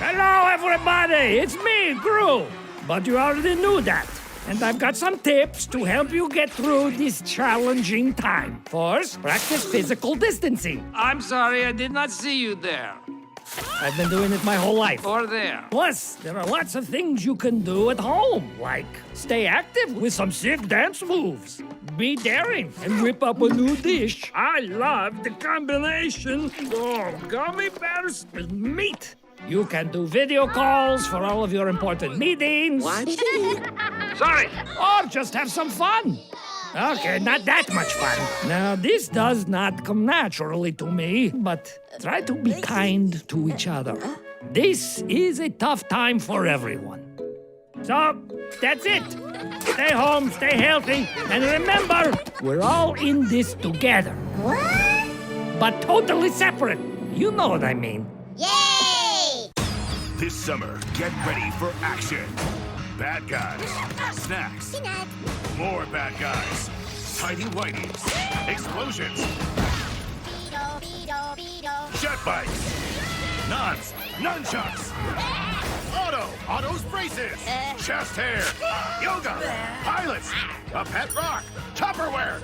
Hello, everybody! It's me, Gru! But you already knew that. And I've got some tips to help you get through this challenging time. First, practice physical distancing. I'm sorry, I did not see you there. I've been doing it my whole life. Or there. Plus, there are lots of things you can do at home, like stay active with some sick dance moves, be daring, and whip up a new dish. I love the combination of gummy bears with meat. You can do video calls for all of your important meetings. What? Sorry. Or just have some fun. Okay, not that much fun. Now, this does not come naturally to me, but try to be kind to each other. This is a tough time for everyone. So, that's it. Stay home, stay healthy, and remember, we're all in this together. What? But totally separate. You know what I mean. Yay! This summer, get ready for action. Bad guys, snacks, Snack. more bad guys, tiny whiteys, explosions, jet bikes, nuns, nunchucks, autos braces, chest hair, yoga, pilots, a pet rock, Tupperware,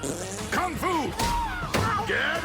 kung fu. Get